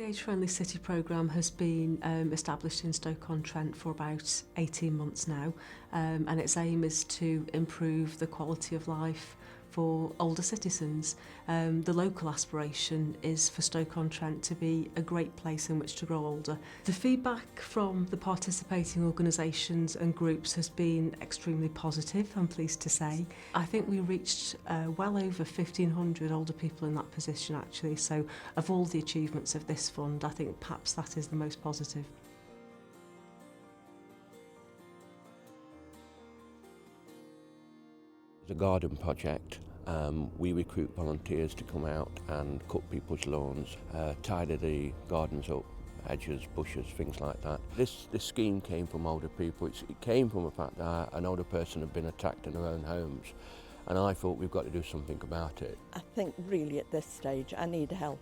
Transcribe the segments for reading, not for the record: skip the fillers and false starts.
The Age Friendly City programme has been established in Stoke-on-Trent for about 18 months now, and its aim is to improve the quality of life for older citizens. The local aspiration is for Stoke-on-Trent to be a great place in which to grow older. The feedback from the participating organisations and groups has been extremely positive, I'm pleased to say. I think we reached well over 1,500 older people in that position actually, so of all the achievements of this fund, I think perhaps that is the most positive. The garden project, we recruit volunteers to come out and cut people's lawns, tidy the gardens up, hedges, bushes, things like that. This scheme came from older people. It came from the fact that an older person had been attacked in their own homes, and I thought we've got to do something about it. I think really at this stage I need help,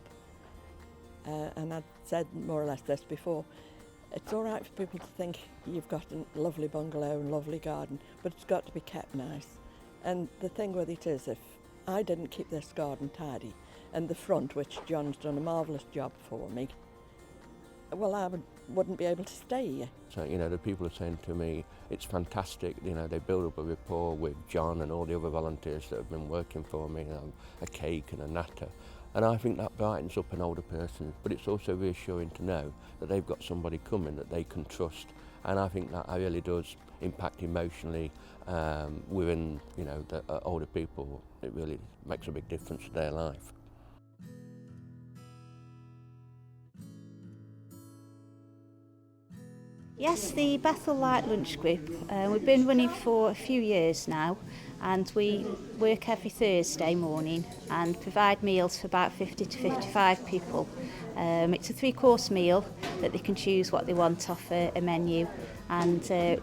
and I've said more or less this before. It's all right for people to think you've got a lovely bungalow and lovely garden, but it's got to be kept nice. And the thing with it is, if I didn't keep this garden tidy, and the front, which John's done a marvellous job for me, well, I wouldn't be able to stay here. So, the people are saying to me, it's fantastic, they build up a rapport with John and all the other volunteers that have been working for me, a cake and a natter. And I think that brightens up an older person, but it's also reassuring to know that they've got somebody coming that they can trust. And I think that really does impact emotionally within, the older people. It really makes a big difference to their life. Yes, the Bethel Light Lunch Group. We've been running for a few years now, and we work every Thursday morning and provide meals for about 50 to 55 people. It's a 3-course meal that they can choose what they want off a menu, and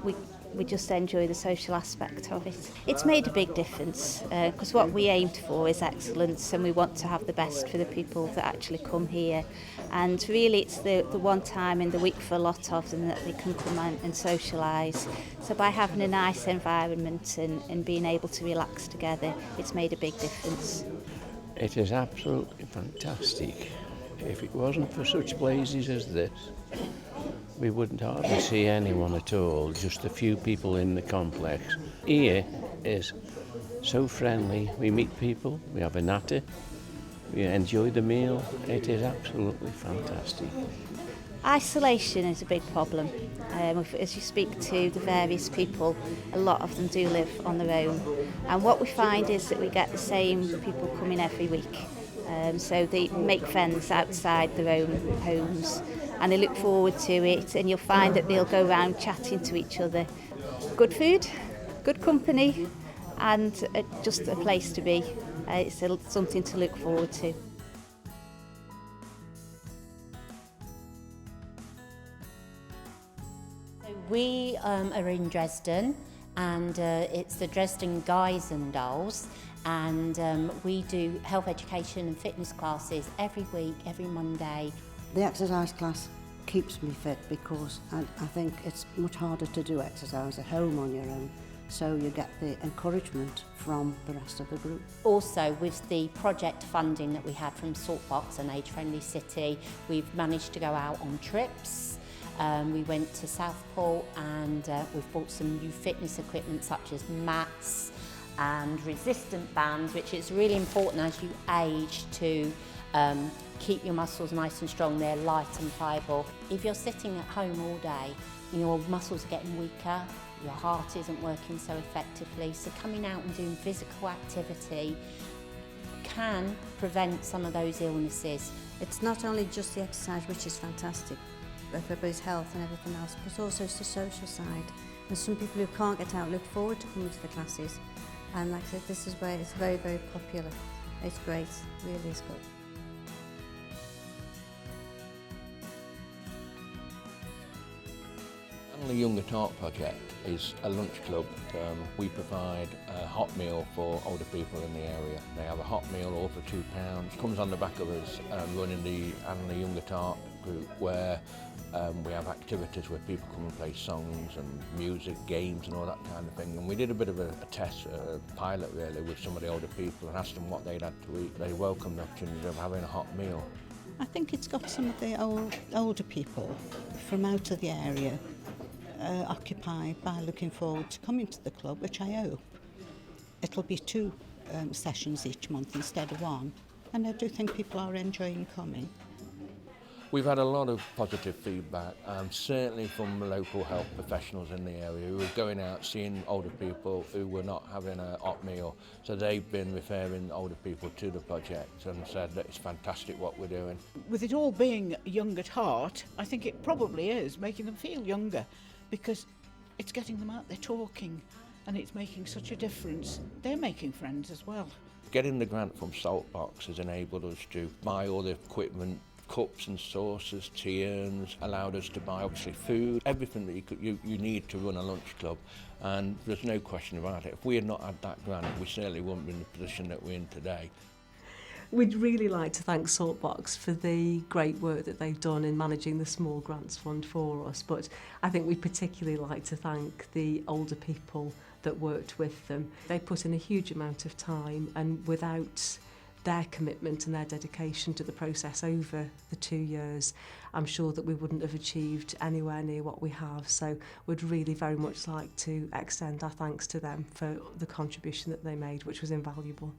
we just enjoy the social aspect of it. It's made a big difference because what we aimed for is excellence, and we want to have the best for the people that actually come here. And really it's the one time in the week for a lot of them that they can come and socialise. So by having a nice environment and being able to relax together, it's made a big difference. It is absolutely fantastic. If it wasn't for such places as this, we wouldn't hardly see anyone at all, just a few people in the complex. Here is so friendly. We meet people, we have a natter, we enjoy the meal. It is absolutely fantastic. Isolation is a big problem. As you speak to the various people, a lot of them do live on their own. And what we find is that we get the same people coming every week. So they make friends outside their own homes, and they look forward to it, and you'll find that they'll go around chatting to each other. Good food, good company, and just a place to be. It's something to look forward to. We are in Dresden, and it's the Dresden Guys and Dolls, and we do health education and fitness classes every week, every Monday. The exercise class keeps me fit because I think it's much harder to do exercise at home on your own, so you get the encouragement from the rest of the group. Also, with the project funding that we had from Saltbox and Age Friendly City, we've managed to go out on trips. We went to Southport, and we've bought some new fitness equipment such as mats and resistant bands, which is really important as you age to keep your muscles nice and strong. They're light and pliable. If you're sitting at home all day, your muscles are getting weaker, your heart isn't working so effectively, so coming out and doing physical activity can prevent some of those illnesses. It's not only just the exercise, which is fantastic for both health and everything else, but also it's the social side. And some people who can't get out look forward to coming to the classes, and like I said, this is where it's very, very popular. It's great, really is good. The Young at Heart project is a lunch club. We provide a hot meal for older people in the area. They have a hot meal all for £2. It comes on the back of us running the Young at Heart group, where we have activities where people come and play songs and music, games and all that kind of thing. And we did a bit of a test, a pilot really, with some of the older people and asked them what they'd had to eat. They welcomed the opportunity of having a hot meal. I think it's got some of the older people from out of the area occupied by looking forward to coming to the club, which I hope it'll be 2 sessions each month instead of 1, and I do think people are enjoying coming. We've had a lot of positive feedback, certainly from local health professionals in the area who were going out seeing older people who were not having a hot meal. So they've been referring older people to the project and said that it's fantastic what we're doing. With it all being young at heart, I think it probably is making them feel younger, because it's getting them out there talking and it's making such a difference. They're making friends as well. Getting the grant from Saltbox has enabled us to buy all the equipment, cups and saucers, tea urns, allowed us to buy obviously food, everything that you need to run a lunch club, and there's no question about it. If we had not had that grant, we certainly wouldn't be in the position that we're in today. We'd really like to thank Saltbox for the great work that they've done in managing the small grants fund for us, but I think we'd particularly like to thank the older people that worked with them. They put in a huge amount of time, and without their commitment and their dedication to the process over the 2 years, I'm sure that we wouldn't have achieved anywhere near what we have. So we'd really very much like to extend our thanks to them for the contribution that they made, which was invaluable.